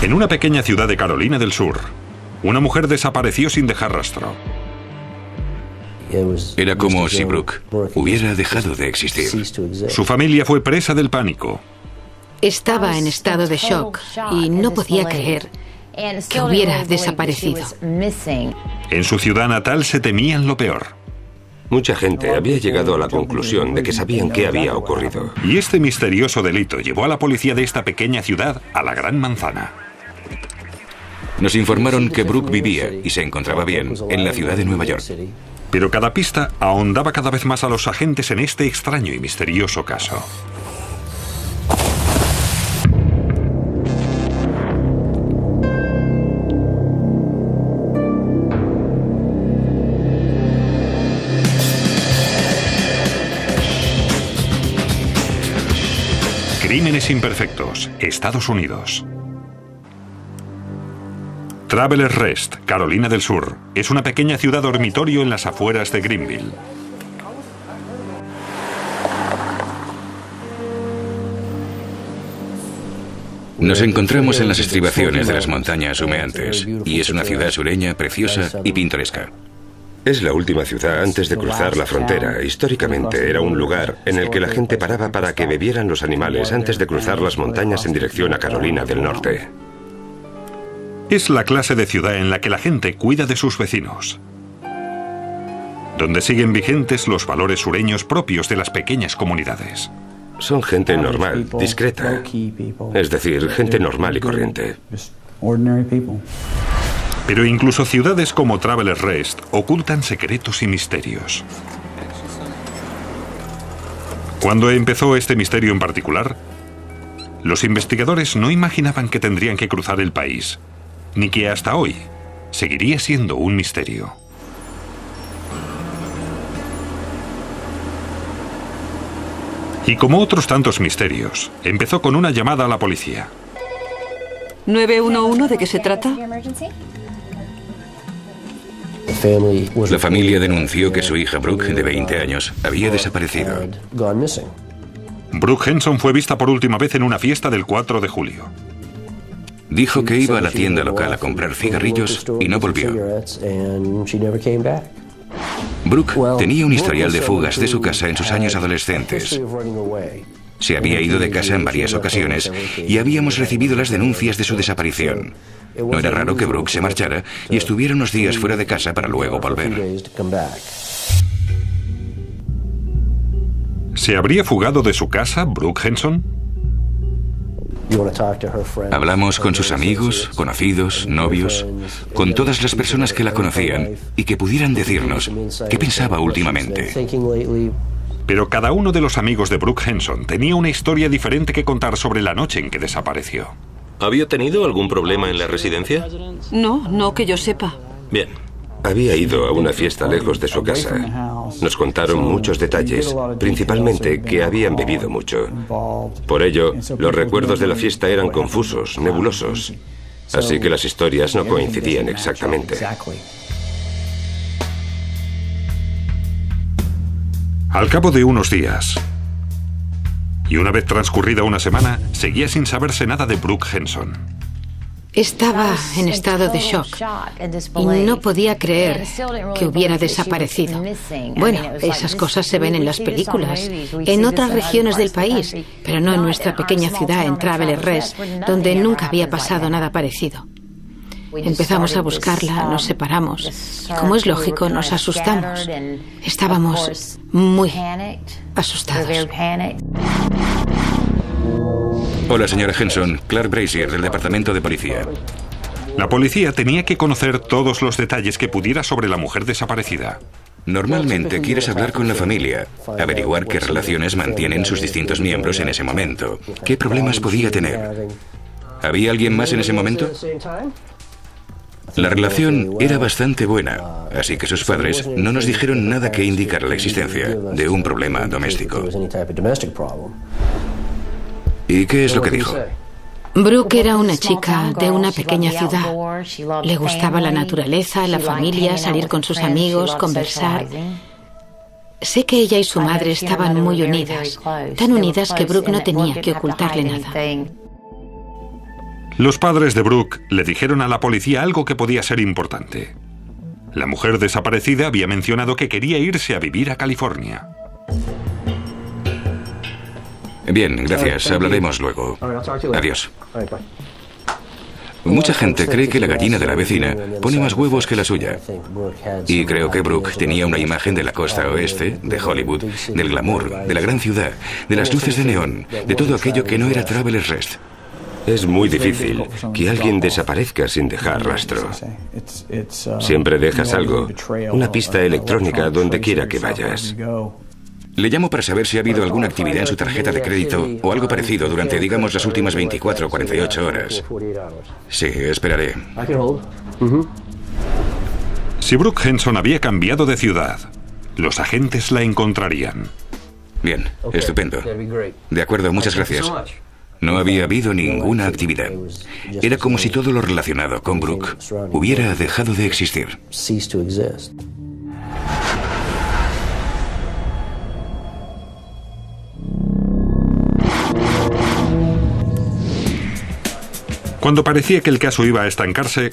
En una pequeña ciudad de Carolina del Sur, una mujer desapareció sin dejar rastro. Era como si Brooke hubiera dejado de existir. Su familia fue presa del pánico. Estaba en estado de shock y no podía creer que hubiera desaparecido. En su ciudad natal se temían lo peor. Mucha gente había llegado a la conclusión de que sabían qué había ocurrido. Y este misterioso delito llevó a la policía de esta pequeña ciudad a la Gran Manzana. Nos informaron que Brooke vivía y se encontraba bien en la ciudad de Nueva York. Pero cada pista ahondaba cada vez más a los agentes en este extraño y misterioso caso. Crímenes imperfectos, Estados Unidos. Travelers Rest, Carolina del Sur, es una pequeña ciudad dormitorio en las afueras de Greenville. Nos encontramos en las estribaciones de las montañas humeantes y es una ciudad sureña preciosa y pintoresca. Es la última ciudad antes de cruzar la frontera. Históricamente era un lugar en el que la gente paraba para que bebieran los animales antes de cruzar las montañas en dirección a Carolina del Norte. Es la clase de ciudad en la que la gente cuida de sus vecinos, donde siguen vigentes los valores sureños propios de las pequeñas comunidades. Son gente normal, discreta, es decir, gente normal y corriente. Pero incluso ciudades como Travelers Rest ocultan secretos y misterios. Cuando empezó este misterio en particular, los investigadores no imaginaban que tendrían que cruzar el país, ni que hasta hoy seguiría siendo un misterio. Y como otros tantos misterios, empezó con una llamada a la policía. ¿911 de qué se trata? La familia denunció que su hija Brooke, de 20 años, había desaparecido. Brooke Henson fue vista por última vez en una fiesta del 4 de julio. Dijo que iba a la tienda local a comprar cigarrillos y no volvió. Brooke tenía un historial de fugas de su casa en sus años adolescentes. Se había ido de casa en varias ocasiones y habíamos recibido las denuncias de su desaparición. No era raro que Brooke se marchara y estuviera unos días fuera de casa para luego volver. ¿Se habría fugado de su casa Brooke Henson? Hablamos con sus amigos, conocidos, novios, con todas las personas que la conocían y que pudieran decirnos qué pensaba últimamente. Pero cada uno de los amigos de Brooke Henson tenía una historia diferente que contar sobre la noche en que desapareció. ¿Había tenido algún problema en la residencia? No que yo sepa. Bien. Había ido a una fiesta lejos de su casa. Nos contaron muchos detalles, principalmente que habían bebido mucho. Por ello, los recuerdos de la fiesta eran confusos, nebulosos. Así que las historias no coincidían exactamente. Al cabo de unos días, y una vez transcurrida una semana, seguía sin saberse nada de Brooke Henson. Estaba en estado de shock y no podía creer que hubiera desaparecido. Bueno, esas cosas se ven en las películas, en otras regiones del país, pero no en nuestra pequeña ciudad, en Travelers Rest, donde nunca había pasado nada parecido. Empezamos a buscarla, nos separamos. Y como es lógico, nos asustamos. Estábamos muy asustados. Hola, señora Henson. Clark Brazier, del Departamento de Policía. La policía tenía que conocer todos los detalles que pudiera sobre la mujer desaparecida. Normalmente quieres hablar con la familia, averiguar qué relaciones mantienen sus distintos miembros en ese momento, qué problemas podía tener. ¿Había alguien más en ese momento? La relación era bastante buena, así que sus padres no nos dijeron nada que indicara la existencia de un problema doméstico. ¿Y qué es lo que dijo? Brooke era una chica de una pequeña ciudad. Le gustaba la naturaleza, la familia, salir con sus amigos, conversar. Sé que ella y su madre estaban muy unidas, tan unidas que Brooke no tenía que ocultarle nada. Los padres de Brooke le dijeron a la policía algo que podía ser importante. La mujer desaparecida había mencionado que quería irse a vivir a California. Bien, gracias. Hablaremos luego. Adiós. Mucha gente cree que la gallina de la vecina pone más huevos que la suya. Y creo que Brooke tenía una imagen de la costa oeste, de Hollywood, del glamour, de la gran ciudad, de las luces de neón, de todo aquello que no era Travelers Rest. Es muy difícil que alguien desaparezca sin dejar rastro. Siempre dejas algo, una pista electrónica donde quiera que vayas. Le llamo para saber si ha habido alguna actividad en su tarjeta de crédito o algo parecido durante, digamos, las últimas 24 o 48 horas. Sí, esperaré. Si Brooke Henson había cambiado de ciudad, los agentes la encontrarían. Bien, estupendo. De acuerdo, muchas gracias. No había habido ninguna actividad. Era como si todo lo relacionado con Brooke hubiera dejado de existir. Cuando parecía que el caso iba a estancarse,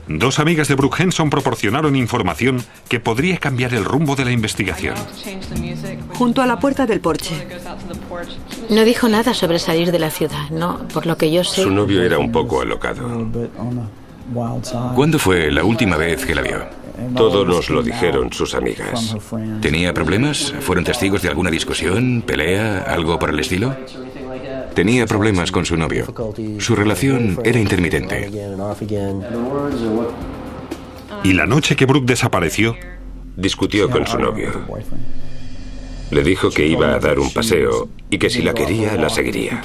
dos amigas de Brooke Henson proporcionaron información que podría cambiar el rumbo de la investigación. Junto a la puerta del porche. No dijo nada sobre salir de la ciudad, no, por lo que yo sé. Su novio era un poco alocado. ¿Cuándo fue la última vez que la vio? Todo nos lo dijeron sus amigas. ¿Tenía problemas? ¿Fueron testigos de alguna discusión, pelea, algo por el estilo? Tenía problemas con su novio. Su relación era intermitente. Y la noche que Brooke desapareció, Discutió con su novio. Le dijo que iba a dar un paseo y que si la quería, la seguiría.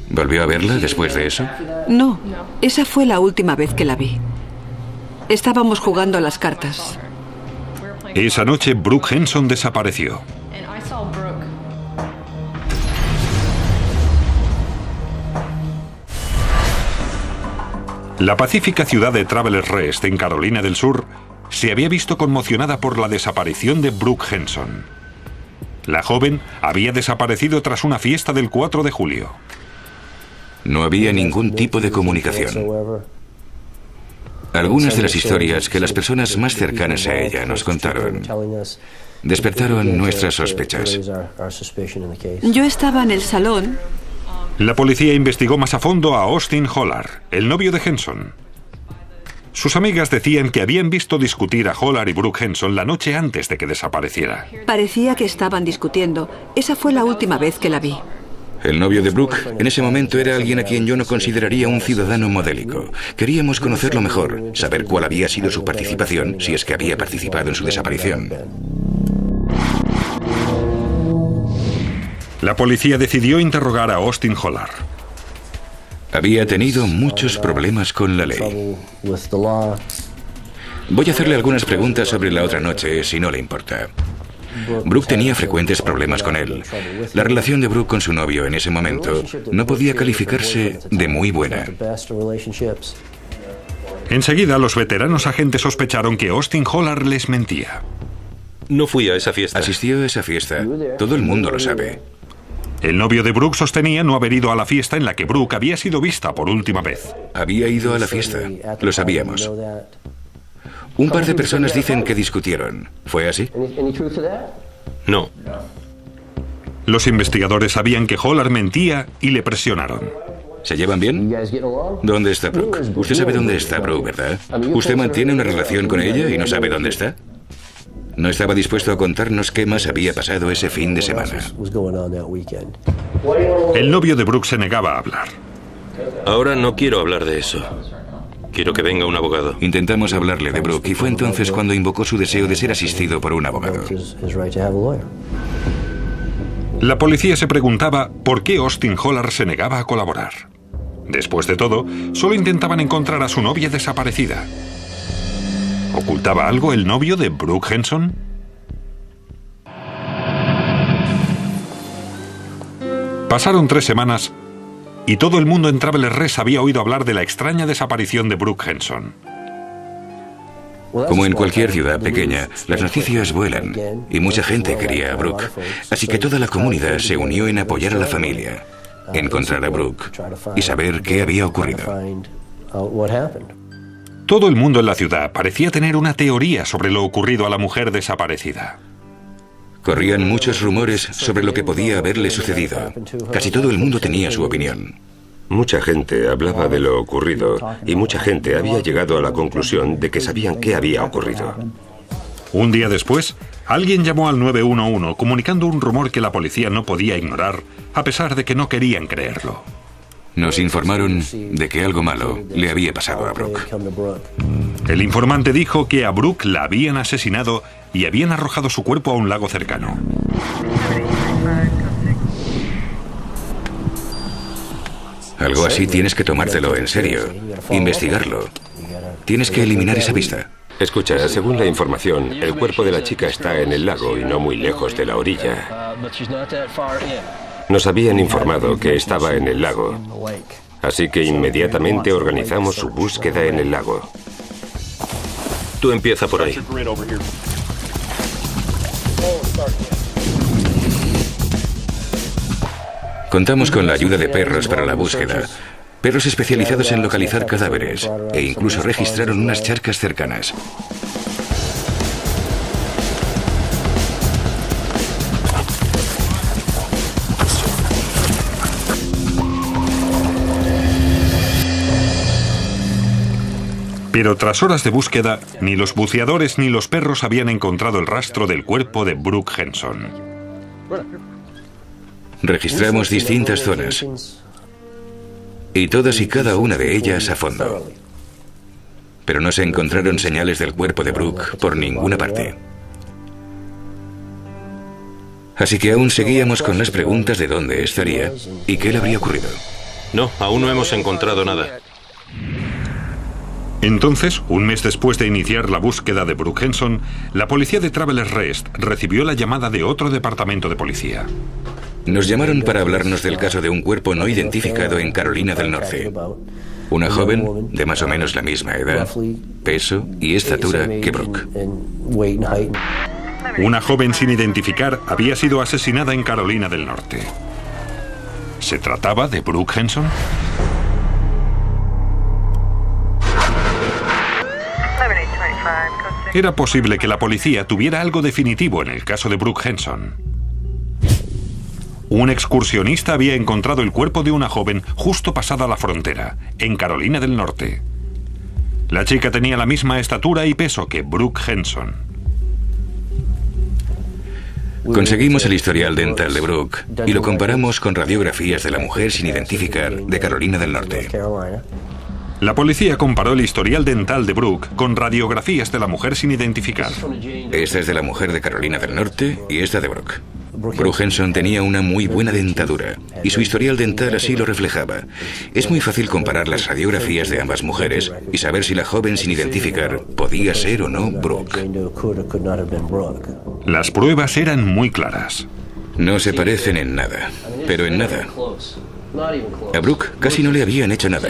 ¿Volvió a verla después de eso? No, esa fue la última vez que la vi. Estábamos jugando a las cartas. esa noche Brooke Henson desapareció. La pacífica ciudad de Travelers Rest, en Carolina del Sur, se había visto conmocionada por la desaparición de Brooke Henson. La joven había desaparecido tras una fiesta del 4 de julio. No había ningún tipo de comunicación. Algunas de las historias que las personas más cercanas a ella nos contaron despertaron nuestras sospechas. Yo estaba en el salón. La policía investigó más a fondo a Austin Hollard, el novio de Henson. Sus amigas decían que habían visto discutir a Hollard y Brooke Henson la noche antes de que desapareciera. Parecía que estaban discutiendo. Esa fue la última vez que la vi. El novio de Brooke en ese momento era alguien a quien yo no consideraría un ciudadano modélico. Queríamos conocerlo mejor, saber cuál había sido su participación, si es que había participado en su desaparición. La policía decidió interrogar a Austin Hollard. Había tenido muchos problemas con la ley. Voy a hacerle algunas preguntas sobre la otra noche, si no le importa. Brooke tenía frecuentes problemas con él. La relación de Brooke con su novio en ese momento no podía calificarse de muy buena. Enseguida, los veteranos agentes sospecharon que Austin Hollard les mentía. No fui a esa fiesta. Asistió a esa fiesta. Todo el mundo lo sabe. El novio de Brooke sostenía no haber ido a la fiesta en la que Brooke había sido vista por última vez. Había ido a la fiesta. Lo sabíamos. Un par de personas dicen que discutieron. ¿Fue así? No. Los investigadores sabían que Hollard mentía y le presionaron. ¿Se llevan bien? ¿Dónde está Brooke? Usted sabe dónde está Brooke, ¿verdad? ¿Usted mantiene una relación con ella y no sabe dónde está? No estaba dispuesto a contarnos qué más había pasado ese fin de semana. El novio de Brooke se negaba a hablar. Ahora no quiero hablar de eso. Quiero que venga un abogado. Intentamos hablarle de Brooke y fue entonces cuando invocó su deseo de ser asistido por un abogado. La policía se preguntaba por qué Austin Hollard se negaba a colaborar. Después de todo, solo intentaban encontrar a su novia desaparecida. ¿Ocultaba algo el novio de Brooke Henson? Pasaron 3 semanas y todo el mundo en Travelers Rest había oído hablar de la extraña desaparición de Brooke Henson. Como en cualquier ciudad pequeña, las noticias vuelan y mucha gente quería a Brooke. Así que toda la comunidad se unió en apoyar a la familia. encontrar a Brooke y saber qué había ocurrido. Todo el mundo en la ciudad parecía tener una teoría sobre lo ocurrido a la mujer desaparecida. Corrían muchos rumores sobre lo que podía haberle sucedido. Casi todo el mundo tenía su opinión. Mucha gente hablaba de lo ocurrido y mucha gente había llegado a la conclusión de que sabían qué había ocurrido. Un día después, alguien llamó al 911 comunicando un rumor que la policía no podía ignorar, a pesar de que no querían creerlo. Nos informaron de que algo malo le había pasado a Brooke. El informante dijo que a Brooke la habían asesinado y habían arrojado su cuerpo a un lago cercano. Algo así tienes que tomártelo en serio, investigarlo. Tienes que eliminar esa pista. Escucha, según la información, el cuerpo de la chica está en el lago y no muy lejos de la orilla. Nos habían informado que estaba en el lago, así que inmediatamente organizamos su búsqueda en el lago. Tú empieza por ahí. Contamos con la ayuda de perros para la búsqueda. Perros especializados en localizar cadáveres e incluso registraron unas charcas cercanas. Pero tras horas de búsqueda, ni los buceadores ni los perros habían encontrado el rastro del cuerpo de Brooke Henson. Registramos distintas zonas, y todas y cada una de ellas a fondo. Pero no se encontraron señales del cuerpo de Brooke por ninguna parte. Así que aún seguíamos con las preguntas de dónde estaría y qué le habría ocurrido. No, aún no hemos encontrado nada. Entonces, un mes después de iniciar la búsqueda de Brooke Henson, la policía de Travelers Rest recibió la llamada de otro departamento de policía. Nos llamaron para hablarnos del caso de un cuerpo no identificado en Carolina del Norte. Una joven de más o menos la misma edad, peso y estatura que Brooke. Una joven sin identificar había sido asesinada en Carolina del Norte. ¿Se trataba de Brooke Henson? Era posible que la policía tuviera algo definitivo en el caso de Brooke Henson. Un excursionista había encontrado el cuerpo de una joven justo pasada la frontera, en Carolina del Norte. La chica tenía la misma estatura y peso que Brooke Henson. Conseguimos el historial dental de Brooke y lo comparamos con radiografías de la mujer sin identificar de Carolina del Norte. La policía comparó el historial dental de Brooke con radiografías de la mujer sin identificar. Esta es de la mujer de Carolina del Norte y esta de Brooke. Brooke Henson tenía una muy buena dentadura y su historial dental así lo reflejaba. Es muy fácil comparar las radiografías de ambas mujeres y saber si la joven sin identificar podía ser o no Brooke. Las pruebas eran muy claras. No se parecen en nada, pero en nada. A Brooke casi no le habían hecho nada.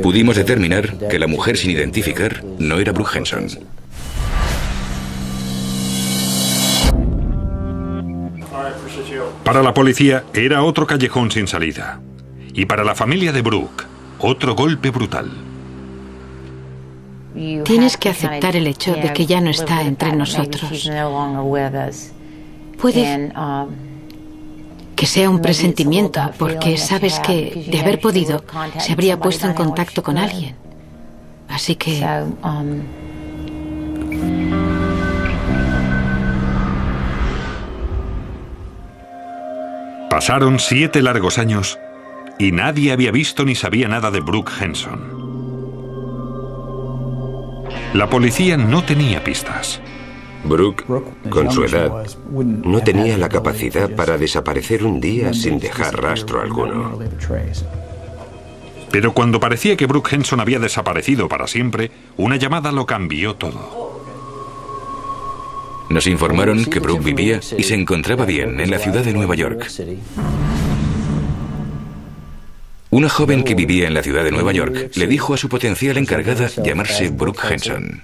Pudimos determinar que la mujer sin identificar no era Brooke Henson. Para la policía era otro callejón sin salida. Y para la familia de Brooke, otro golpe brutal. Tienes que aceptar el hecho de que ya no está entre nosotros. Puede que sea un presentimiento, porque sabes que, de haber podido, se habría puesto en contacto con alguien. Así que... Pasaron 7 largos años y nadie había visto ni sabía nada de Brooke Henson. La policía no tenía pistas. Brooke, con su edad, no tenía la capacidad para desaparecer un día sin dejar rastro alguno. Pero cuando parecía que Brooke Henson había desaparecido para siempre, una llamada lo cambió todo. Nos informaron que Brooke vivía y se encontraba bien en la ciudad de Nueva York. Una joven que vivía en la ciudad de Nueva York le dijo a su potencial encargada llamarse Brooke Henson.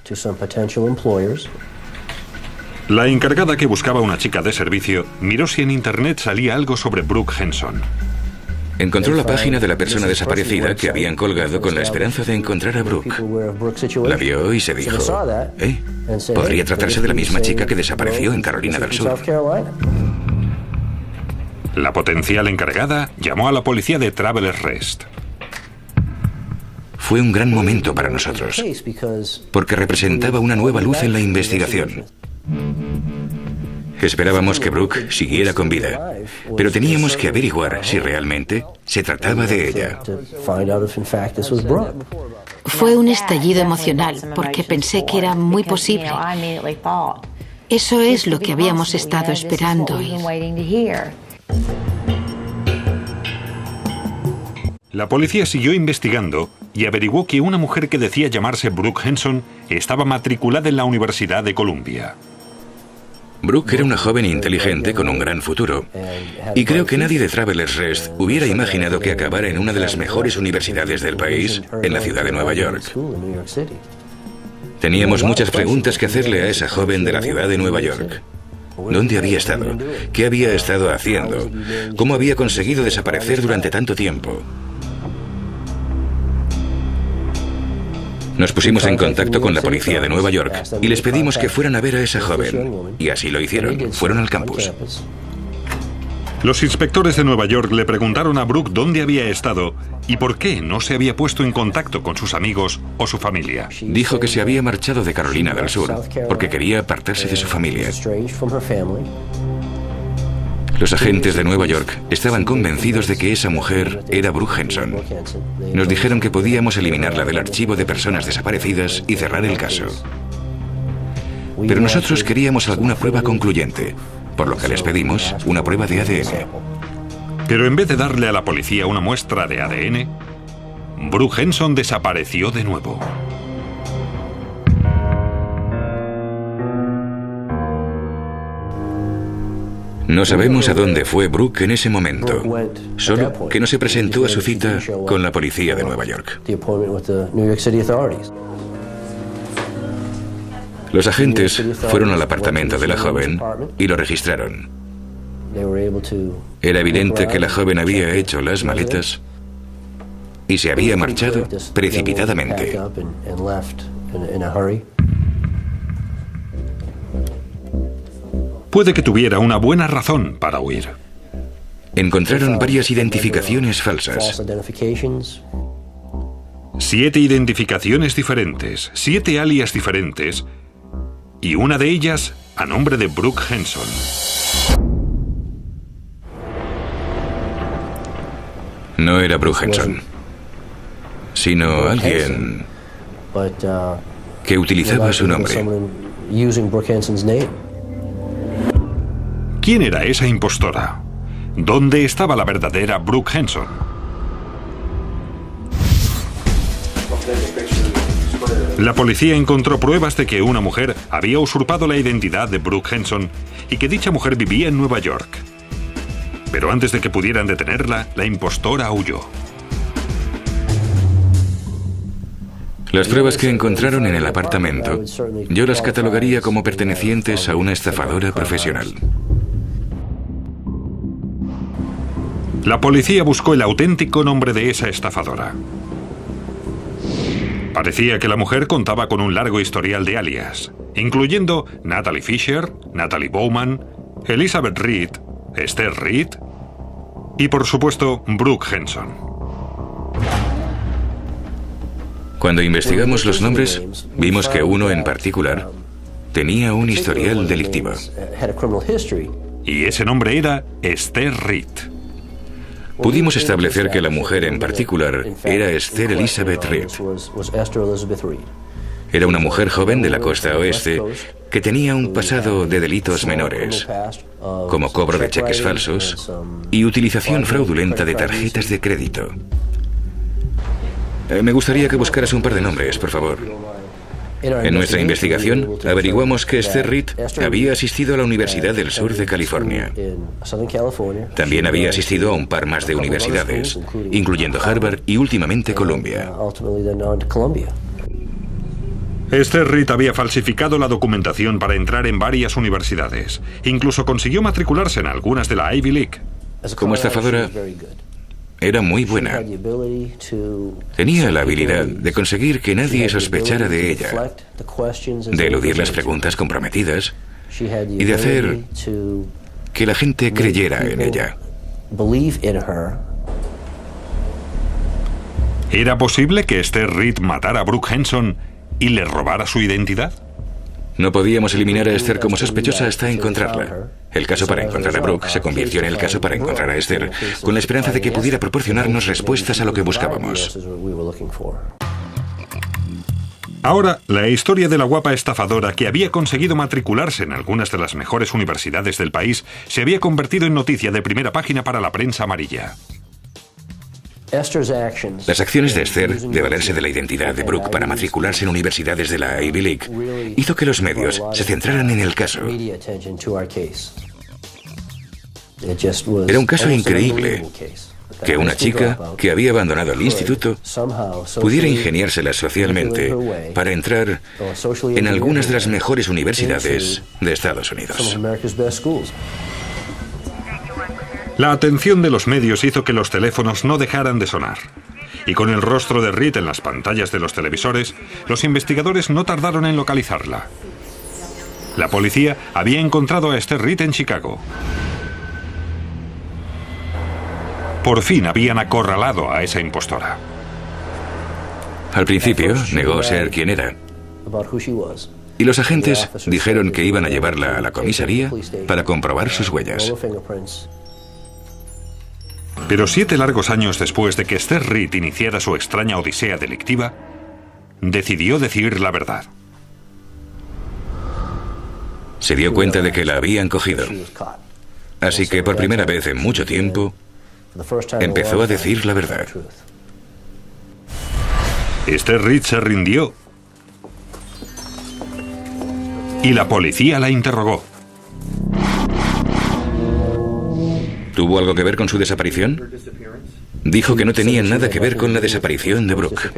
La encargada, que buscaba una chica de servicio, miró si en internet salía algo sobre Brooke Henson. Encontró la página de la persona desaparecida que habían colgado con la esperanza de encontrar a Brooke. La vio y se dijo, podría tratarse de la misma chica que desapareció en Carolina del Sur. La potencial encargada llamó a la policía de Travelers Rest. Fue un gran momento para nosotros, porque representaba una nueva luz en la investigación. Esperábamos que Brooke siguiera con vida, pero teníamos que averiguar si realmente se trataba de ella. Fue un estallido emocional, porque pensé que era muy posible. Eso es lo que habíamos estado esperando. La policía siguió investigando y averiguó que una mujer que decía llamarse Brooke Henson estaba matriculada en la Universidad de Columbia. Brooke era una joven inteligente con un gran futuro, y creo que nadie de Travelers Rest hubiera imaginado que acabara en una de las mejores universidades del país, en la ciudad de Nueva York. Teníamos muchas preguntas que hacerle a esa joven de la ciudad de Nueva York. ¿Dónde había estado? ¿Qué había estado haciendo? ¿Cómo había conseguido desaparecer durante tanto tiempo? Nos pusimos en contacto con la policía de Nueva York y les pedimos que fueran a ver a esa joven. Y así lo hicieron. Fueron al campus. Los inspectores de Nueva York le preguntaron a Brooke dónde había estado y por qué no se había puesto en contacto con sus amigos o su familia. Dijo que se había marchado de Carolina del Sur porque quería apartarse de su familia. Los agentes de Nueva York estaban convencidos de que esa mujer era Brooke Henson. Nos dijeron que podíamos eliminarla del archivo de personas desaparecidas y cerrar el caso. Pero nosotros queríamos alguna prueba concluyente, por lo que les pedimos una prueba de ADN. Pero en vez de darle a la policía una muestra de ADN, Brooke Henson desapareció de nuevo. No sabemos a dónde fue Brooke en ese momento, solo que no se presentó a su cita con la policía de Nueva York. Los agentes fueron al apartamento de la joven y lo registraron. Era evidente que la joven había hecho las maletas y se había marchado precipitadamente. Puede que tuviera una buena razón para huir. Encontraron varias identificaciones falsas. 7 identificaciones diferentes, 7 alias diferentes, y una de ellas a nombre de Brooke Henson. No era Brooke Henson, sino alguien que utilizaba su nombre. ¿Quién era esa impostora? ¿Dónde estaba la verdadera Brooke Henson? La policía encontró pruebas de que una mujer había usurpado la identidad de Brooke Henson y que dicha mujer vivía en Nueva York. Pero antes de que pudieran detenerla, la impostora huyó. Las pruebas que encontraron en el apartamento, yo las catalogaría como pertenecientes a una estafadora profesional. La policía buscó el auténtico nombre de esa estafadora. Parecía que la mujer contaba con un largo historial de alias, incluyendo Natalie Fisher, Natalie Bowman, Elizabeth Reed, Esther Reed y, por supuesto, Brooke Henson. Cuando investigamos los nombres, vimos que uno en particular tenía un historial delictivo. Y ese nombre era Esther Reed. Pudimos establecer que la mujer en particular era Esther Elizabeth Reed. Era una mujer joven de la costa oeste que tenía un pasado de delitos menores, como cobro de cheques falsos y utilización fraudulenta de tarjetas de crédito. Me gustaría que buscaras un par de nombres, por favor. En nuestra investigación, averiguamos que Esther Reed había asistido a la Universidad del Sur de California. También había asistido a un par más de universidades, incluyendo Harvard y últimamente Columbia. Esther Reed había falsificado la documentación para entrar en varias universidades. Incluso consiguió matricularse en algunas de la Ivy League. Como estafadora, era muy buena. Tenía la habilidad de conseguir que nadie sospechara de ella, de eludir las preguntas comprometidas y de hacer que la gente creyera en ella. ¿Era posible que Esther Reed matara a Brooke Henson y le robara su identidad? No podíamos eliminar a Esther como sospechosa hasta encontrarla. El caso para encontrar a Brooke se convirtió en el caso para encontrar a Esther, con la esperanza de que pudiera proporcionarnos respuestas a lo que buscábamos. Ahora, la historia de la guapa estafadora que había conseguido matricularse en algunas de las mejores universidades del país se había convertido en noticia de primera página para la prensa amarilla. Las acciones de Esther de valerse de la identidad de Brooke para matricularse en universidades de la Ivy League hizo que los medios se centraran en el caso. Era un caso increíble que una chica que había abandonado el instituto pudiera ingeniárselas socialmente para entrar en algunas de las mejores universidades de Estados Unidos. La atención de los medios hizo que los teléfonos no dejaran de sonar. Y con el rostro de Reed en las pantallas de los televisores, los investigadores no tardaron en localizarla. La policía había encontrado a Esther Reed en Chicago. Por fin habían acorralado a esa impostora. Al principio negó ser quien era. Y los agentes dijeron que iban a llevarla a la comisaría para comprobar sus huellas. Pero 7 largos años después de que Esther Reed iniciara su extraña odisea delictiva, decidió decir la verdad. Se dio cuenta de que la habían cogido. Así que por primera vez en mucho tiempo, empezó a decir la verdad. Esther Reed se rindió y la policía la interrogó. ¿Tuvo algo que ver con su desaparición? Dijo que no tenía nada que ver con la desaparición de Brooke.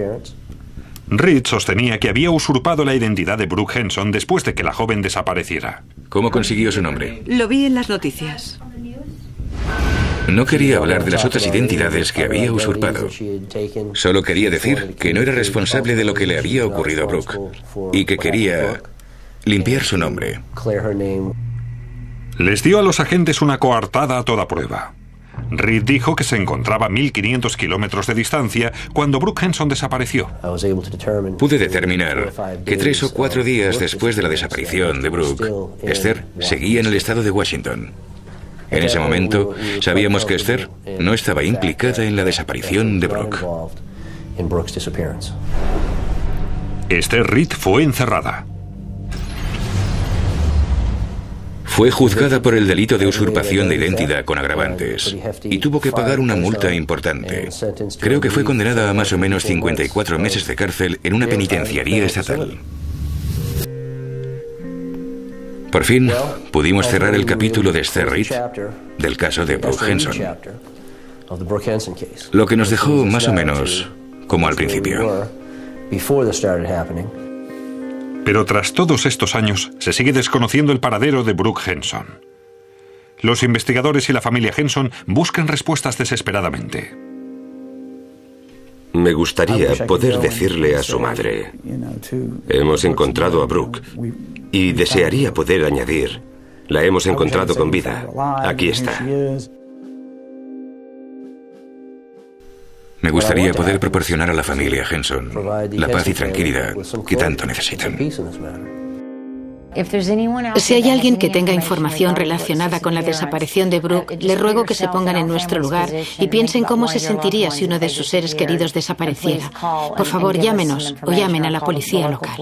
Reed sostenía que había usurpado la identidad de Brooke Henson después de que la joven desapareciera. ¿Cómo consiguió su nombre? Lo vi en las noticias. No quería hablar de las otras identidades que había usurpado. Solo quería decir que no era responsable de lo que le había ocurrido a Brooke y que quería limpiar su nombre. Les dio a los agentes una coartada a toda prueba. Reed dijo que se encontraba a 1.500 kilómetros de distancia cuando Brooke Henson desapareció. Pude determinar que 3 o 4 días después de la desaparición de Brooke, Esther seguía en el estado de Washington. En ese momento, sabíamos que Esther no estaba implicada en la desaparición de Brooke. Esther Reed fue encerrada. Fue juzgada por el delito de usurpación de identidad con agravantes y tuvo que pagar una multa importante. Creo que fue condenada a más o menos 54 meses de cárcel en una penitenciaría estatal. Por fin, pudimos cerrar el capítulo de Esther Reed del caso de Brooke Henson, lo que nos dejó más o menos como al principio. Pero tras todos estos años, se sigue desconociendo el paradero de Brooke Henson. Los investigadores y la familia Henson buscan respuestas desesperadamente. Me gustaría poder decirle a su madre: hemos encontrado a Brooke, y desearía poder añadir: la hemos encontrado con vida. Aquí está. Me gustaría poder proporcionar a la familia Henson la paz y tranquilidad que tanto necesitan. Si hay alguien que tenga información relacionada con la desaparición de Brooke, le ruego que se pongan en nuestro lugar y piensen cómo se sentiría si uno de sus seres queridos desapareciera. Por favor, llámenos o llamen a la policía local.